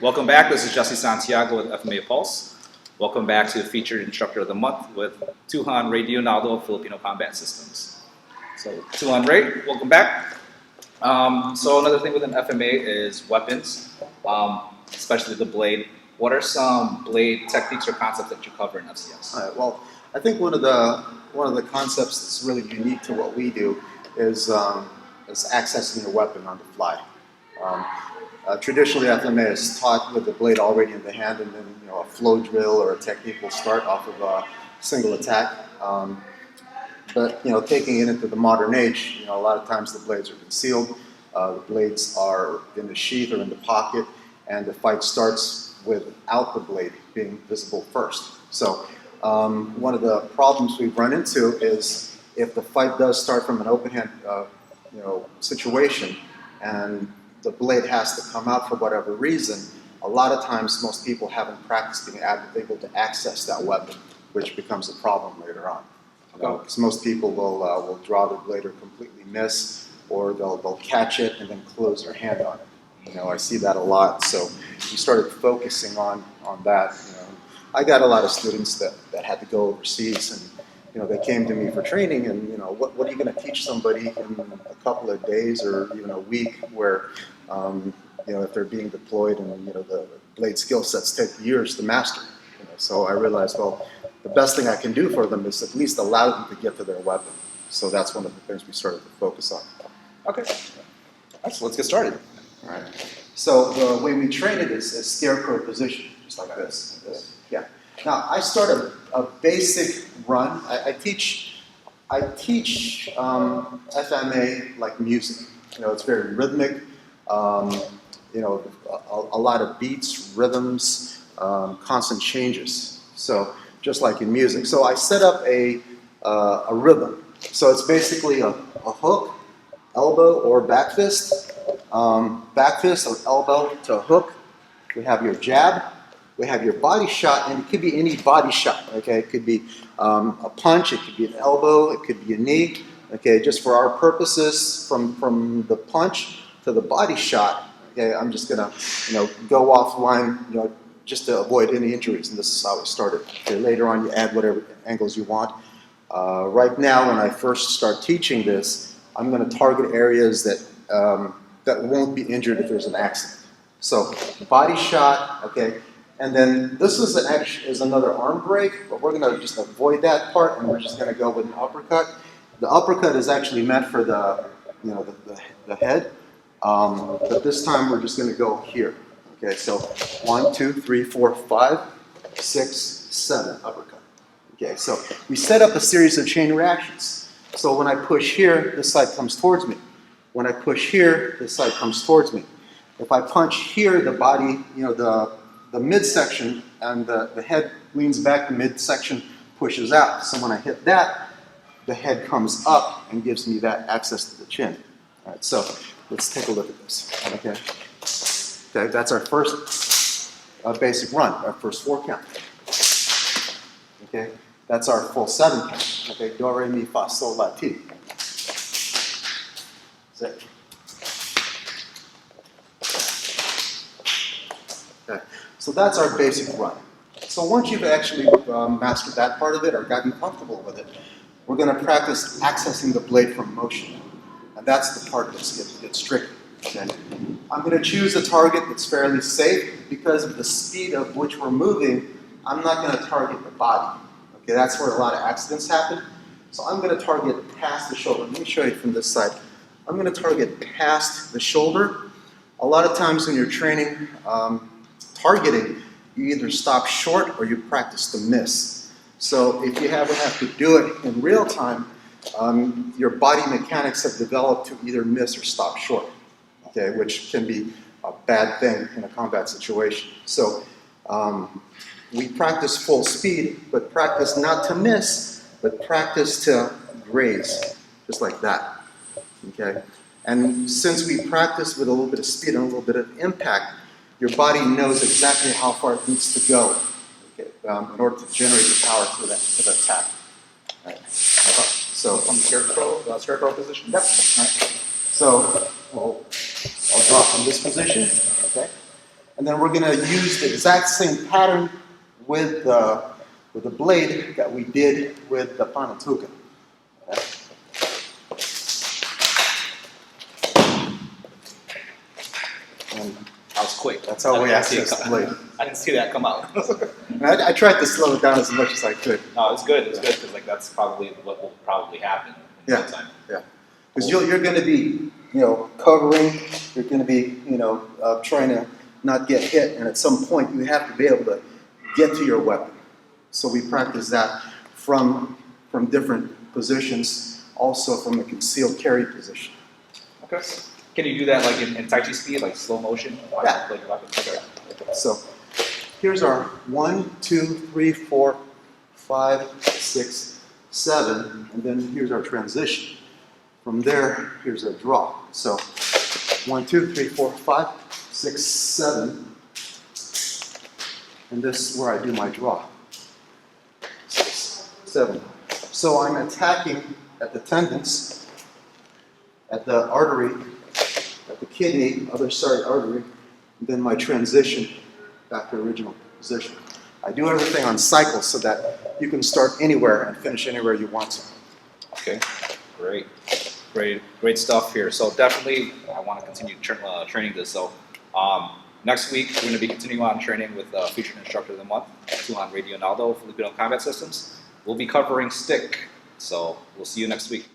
Welcome back. This is Jesse Santiago with FMA Pulse. Welcome back to the featured instructor of the month with Tuhon Ray Dionaldo of Filipino Combat Systems. So Tuhon Ray, welcome back. So another thing within FMA is weapons, especially the blade. What are some blade techniques or concepts that you cover in FCS? All right, well, I think one of the concepts that's really unique to what we do is accessing your weapon on the fly. Traditionally, FMA is taught with the blade already in the hand, and then a flow drill or a technique will start off of a single attack. But taking it into the modern age, a lot of times the blades are concealed. The blades are in the sheath or in the pocket, and the fight starts without the blade being visible first. So one of the problems we've run into is if the fight does start from an open hand situation, and the blade has to come out for whatever reason, a lot of times most people haven't practiced being able to access that weapon, which becomes a problem later on. Because most people will draw the blade or completely miss, or they'll catch it and then close their hand on it. I see that a lot, so we started focusing on that. I got a lot of students that had to go overseas, and they came to me for training, and what are you going to teach somebody in a couple of days or even a week where if they're being deployed and the blade skill sets take years to master. So I realized, well, the best thing I can do for them is at least allow them to get to their weapon. So that's one of the things we started to focus on. Okay, all right, so let's get started. All right. So the way we train it is a scarecrow position, just like this. Yeah. Now I start a basic run. I teach FMA like music. It's very rhythmic. A lot of beats, rhythms, constant changes. So just like in music. So I set up a rhythm. So it's basically a hook, elbow, or back fist. Back fist or elbow to a hook. We have your jab. We have your body shot, and it could be any body shot. Okay, it could be a punch. It could be an elbow. It could be a knee. Okay, just for our purposes, from the punch to the body shot. Okay, I'm just gonna go offline. Just to avoid any injuries, and this is how it started. Okay, later on, you add whatever angles you want. Right now, when I first start teaching this, I'm going to target areas that won't be injured if there's an accident. So body shot, okay, and then this is another arm break, but we're going to just avoid that part, and we're just going to go with an uppercut. The uppercut is actually meant for the head, but this time we're just going to go here. Okay, so 1, 2, 3, 4, 5, 6, 7 uppercut. Okay, so we set up a series of chain reactions. So when I push here, this side comes towards me. When I push here, this side comes towards me. If I punch here, the body, the midsection and the head leans back, the midsection pushes out. So when I hit that, the head comes up and gives me that access to the chin. All right, so let's take a look at this. Okay. Okay, that's our first basic run, our first 4 count. Okay, that's our full 7 count. Okay, do, re, mi, fa, sol, la, ti. That's it. Okay, so that's our basic run. So once you've actually mastered that part of it or gotten comfortable with it, we're going to practice accessing the blade from motion. And that's the part that gets tricky. Okay. I'm going to choose a target that's fairly safe because of the speed of which we're moving. I'm not going to target the body. Okay, that's where a lot of accidents happen. So I'm going to target past the shoulder. Let me show you from this side. I'm going to target past the shoulder. A lot of times when you're training targeting, you either stop short or you practice to miss. So if you ever have to do it in real time, your body mechanics have developed to either miss or stop short. Okay, which can be a bad thing in a combat situation. So we practice full speed, but practice not to miss, but practice to graze, just like that. Okay, and since we practice with a little bit of speed and a little bit of impact, your body knows exactly how far it needs to go, okay, in order to generate the power for that attack. Right. So From Scarecrow position? Yep. Right. So I'll drop from this position, okay? And then we're going to use the exact same pattern with the blade that we did with the panatuka. Okay? And That was quick. that's how we access the blade. I didn't see that come out. And I tried to slow it down as much as I could. No, it's good. It's good because like that's probably what will probably happen. In Yeah. that time. Yeah, because you're going to be, covering. You're going to be, trying to not get hit, and at some point you have to be able to get to your weapon. So we practice that from different positions, also from a concealed carry position. Okay. Can you do that like in Tai Chi speed, like slow motion? Yeah. Okay. So here's our 1, 2, 3, 4, 5, 6, 7, and then here's our transition. From there, here's our draw. So 1, 2, 3, 4, 5, 6, 7, and this is where I do my draw. 6, 7. So I'm attacking at the tendons, at the artery, at the kidney, other side artery, and then my transition back to original position. I do everything on cycles so that you can start anywhere and finish anywhere you want to. Okay. Great stuff here. So definitely, I want to continue training this. So next week we're going to be continuing on training with featured instructor of the month, Tuhon Ray, Dionaldo, Filipino Combat Systems. We'll be covering stick. So we'll see you next week.